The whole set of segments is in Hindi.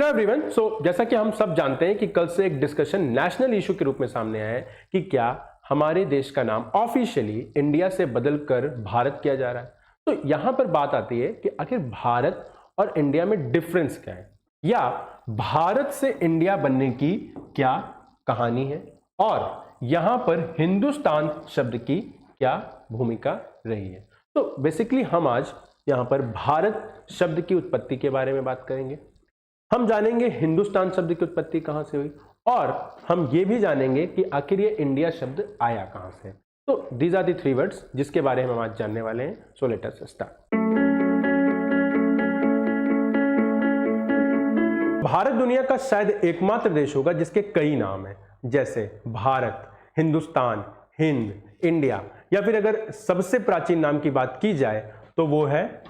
Hello everyone. जैसा कि हम सब जानते हैं कि कल से एक डिस्कशन नेशनल इशू के रूप में सामने आया है कि क्या हमारे देश का नाम ऑफिशियली इंडिया से बदलकर भारत किया जा रहा है। तो यहां पर बात आती है कि आखिर भारत और इंडिया में डिफरेंस क्या है, या भारत से इंडिया बनने की क्या कहानी है, और यहां पर हिंदुस्तान शब्द की क्या भूमिका रही है। तो बेसिकली हम आज यहां पर भारत शब्द की उत्पत्ति के बारे में बात करेंगे। हम जानेंगे हिंदुस्तान शब्द की उत्पत्ति कहां से हुई, और हम ये भी जानेंगे कि आखिर ये इंडिया शब्द आया कहां से। तो these are the three words जिसके बारे में हम आज जानने वाले हैं। So let us start. Bharat दुनिया का शायद एकमात्र देश होगा जिसके कई नाम हैं, जैसे भारत, हिंदुस्तान, हिंद, इंडिया, या फिर अगर सबसे प्राचीन नाम की बात की जाए तो वो है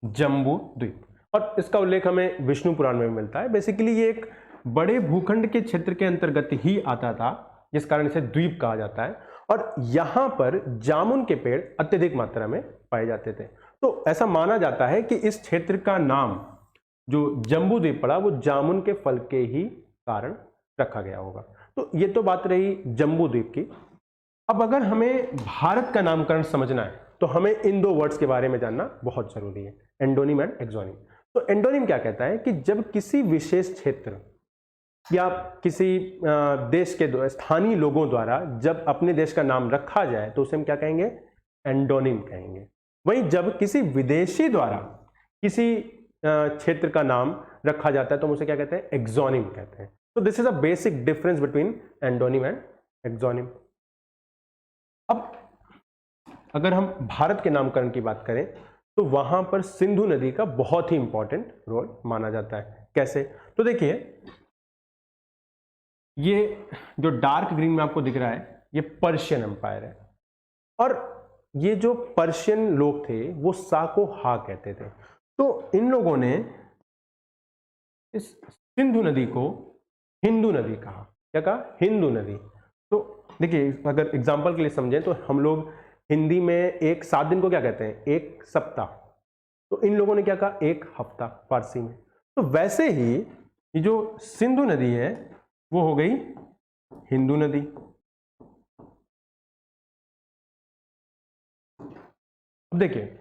जम्बू द्वीप। और इसका उल्लेख हमें विष्णु पुराण में मिलता है। बेसिकली ये एक बड़े भूखंड के क्षेत्र के अंतर्गत ही आता था, जिस कारण इसे द्वीप कहा जाता है। और यहां पर जामुन के पेड़ अत्यधिक मात्रा में पाए जाते थे। तो ऐसा माना जाता है कि इस क्षेत्र का नाम जो जम्बू द्वीप पड़ा वो जामुन के फल के ही कारण रखा गया होगा। तो ये तो बात रही जम्बू द्वीप की। अब अगर हमें भारत का नामकरण समझना है तो हमें इन दो वर्ड्स के बारे में जानना बहुत जरूरी है, एंडोनिम एंड एक्सोनिम। तो एंडोनिम क्या कहता है कि जब किसी विशेष क्षेत्र या किसी देश के स्थानीय लोगों द्वारा जब अपने देश का नाम रखा जाए तो उसे हम क्या कहेंगे, एंडोनिम कहेंगे। वहीं जब किसी विदेशी द्वारा किसी क्षेत्र का नाम रखा जाता है तो हम उसे क्या कहते हैं, एक्सोनिम कहते हैं। तो this is a basic difference between endonym and exonym. अब अगर हम भारत के नामकरण की बात करें तो वहां पर सिंधु नदी का बहुत ही इंपॉर्टेंट रोल माना जाता है। कैसे? तो देखिए, ये जो डार्क ग्रीन में आपको दिख रहा है ये पर्शियन एम्पायर है, और ये जो पर्शियन लोग थे वो सा को हा कहते थे। तो इन लोगों ने इस सिंधु नदी को हिंदू नदी कहा। क्या कहा? हिंदू नदी। तो देखिए, अगर एग्जाम्पल के लिए समझें तो हम लोग हिंदी में एक 7 दिन को क्या कहते हैं, एक सप्ताह। तो इन लोगों ने क्या कहा, एक हफ्ता फारसी में। तो वैसे ही ये जो सिंधु नदी है वो हो गई हिंदू नदी। अब देखिए,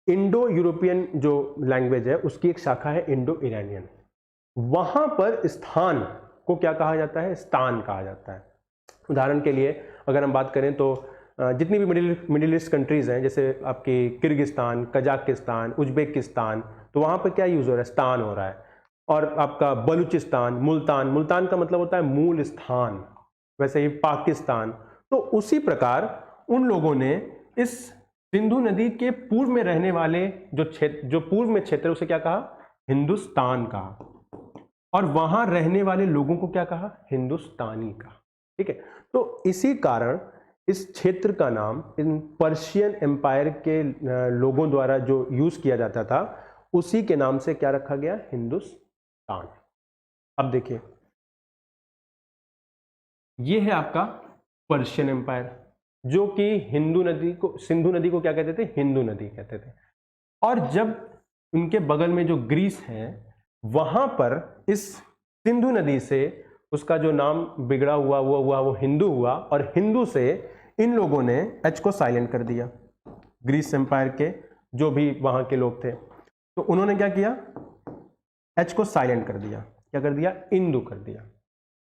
इंडो यूरोपियन जो लैंग्वेज है उसकी एक शाखा है इंडो ईरानियन। वहां पर स्थान को क्या कहा जाता है, स्थान कहा जाता है। उदाहरण के लिए अगर हम बात करें तो जितनी भी मिडिल ईस्ट कंट्रीज हैं, जैसे आपकी किर्गिस्तान, कजाकिस्तान, उज्बेकिस्तान, तो वहां पर क्या यूज हो रहा है, स्थान हो रहा है। और आपका बलूचिस्तान, मुल्तान, मुल्तान का मतलब होता है मूल स्थान। वैसे ही पाकिस्तान। तो उसी प्रकार उन लोगों ने इस सिंधु नदी के पूर्व में रहने वाले जो पूर्व में क्षेत्र उसे क्या कहा, हिंदुस्तान कहा। और वहां रहने वाले लोगों को क्या कहा, हिंदुस्तानी कहा। ठीक है। तो इसी कारण इस क्षेत्र का नाम इन पर्शियन एम्पायर के लोगों द्वारा जो यूज किया जाता था उसी के नाम से क्या रखा गया, हिंदुस्तान। अब देखिए, ये है आपका पर्शियन एम्पायर, जो कि सिंधु नदी को क्या कहते थे, हिंदू नदी कहते थे। और जब उनके बगल में जो ग्रीस है वहां पर इस सिंधु नदी से उसका जो नाम बिगड़ा हुआ वो हिंदू हुआ, और हिंदू से इन लोगों ने एच को साइलेंट कर दिया। ग्रीस एम्पायर के जो भी वहां के लोग थे तो उन्होंने क्या किया, एच को साइलेंट कर दिया। क्या कर दिया, इंदू कर दिया,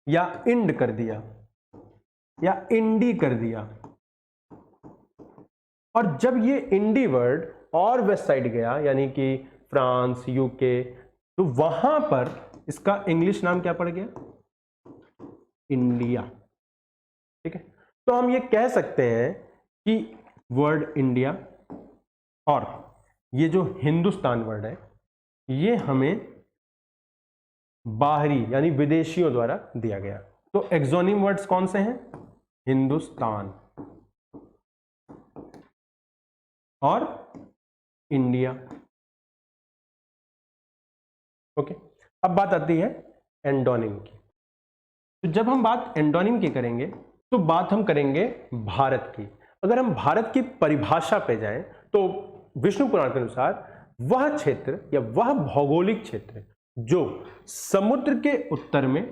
या इंड कर दिया, या इंडी कर दिया। और जब ये इंडी वर्ड और वेस्ट साइड गया, यानी कि फ्रांस, यूके, तो वहां पर इसका इंग्लिश नाम क्या पड़ गया, इंडिया। ठीक है। तो हम ये कह सकते हैं कि वर्ड इंडिया और ये जो हिंदुस्तान वर्ड है ये हमें बाहरी यानी विदेशियों द्वारा दिया गया। तो एक्सोनिम वर्ड्स कौन से हैं, हिंदुस्तान और इंडिया। ओके। अब बात आती है एंडोनिम की। तो जब हम बात एंडोनिम की करेंगे तो बात हम करेंगे भारत की। अगर हम भारत की परिभाषा पे जाएं तो विष्णु पुराण के अनुसार वह क्षेत्र या वह भौगोलिक क्षेत्र जो समुद्र के उत्तर में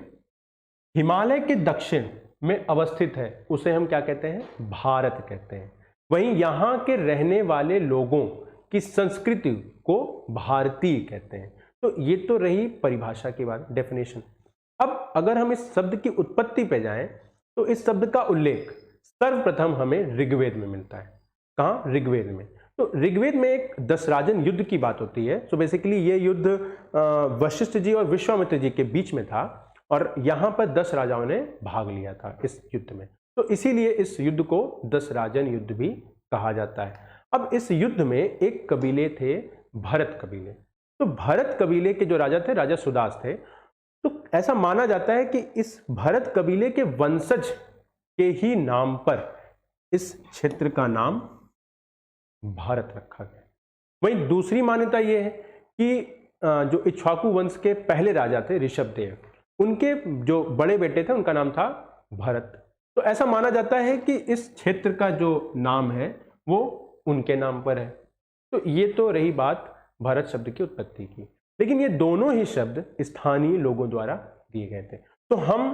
हिमालय के दक्षिण में अवस्थित है उसे हम क्या कहते हैं? भारत कहते हैं। वहीं यहां के रहने वाले लोगों की संस्कृति को भारतीय कहते हैं। तो ये तो रही परिभाषा की बात, डेफिनेशन। अब अगर हम इस शब्द की उत्पत्ति पे जाएं तो इस शब्द का उल्लेख सर्वप्रथम हमें ऋग्वेद में मिलता है। कहां? ऋग्वेद में। तो ऋग्वेद में एक दशराजन युद्ध की बात होती है। तो बेसिकली ये युद्ध वशिष्ठ जी और विश्वामित्र जी के बीच में था और यहां पर 10 राजाओं ने भाग लिया था इस युद्ध में। तो इसीलिए इस युद्ध को दशराजन युद्ध भी कहा जाता है। अब इस युद्ध में एक कबीले थे, भरत कबीले। तो भरत कबीले के जो राजा थे, राजा सुदास थे। तो ऐसा माना जाता है कि इस भरत कबीले के वंशज के ही नाम पर इस क्षेत्र का नाम भारत रखा गया। वहीं दूसरी मान्यता यह है कि जो इक्ष्वाकु वंश के पहले राजा थे ऋषभदेव, उनके जो बड़े बेटे थे उनका नाम था भरत। तो ऐसा माना जाता है कि इस क्षेत्र का जो नाम है वो उनके नाम पर है। तो ये तो रही बात भारत शब्द की उत्पत्ति की। लेकिन ये दोनों ही शब्द स्थानीय लोगों द्वारा दिए गए थे। तो हम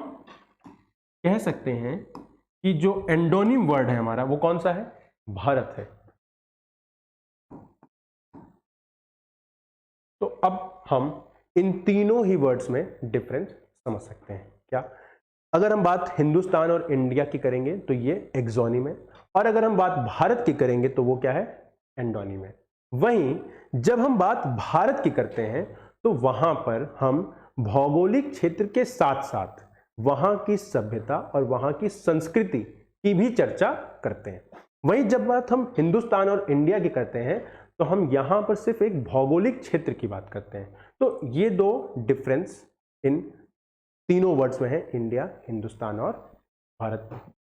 कह सकते हैं कि जो एंडोनिम वर्ड है हमारा वो कौन सा है? भारत है। तो अब हम इन तीनों ही वर्ड्स में डिफरेंस समझ सकते हैं। क्या? अगर हम बात हिंदुस्तान और इंडिया की करेंगे तो ये एक्सोनिम है, और अगर हम बात भारत की करेंगे तो वो क्या है? एंडोनिम है। वहीं जब हम बात भारत की करते हैं तो वहां पर हम भौगोलिक क्षेत्र के साथ साथ वहां की सभ्यता और वहां की संस्कृति की भी चर्चा करते हैं। वहीं जब बात हम हिंदुस्तान और इंडिया की करते हैं तो हम यहां पर सिर्फ एक भौगोलिक क्षेत्र की बात करते हैं। तो ये दो डिफरेंस इन तीनों वर्ड्स में है, इंडिया, हिंदुस्तान और भारत में।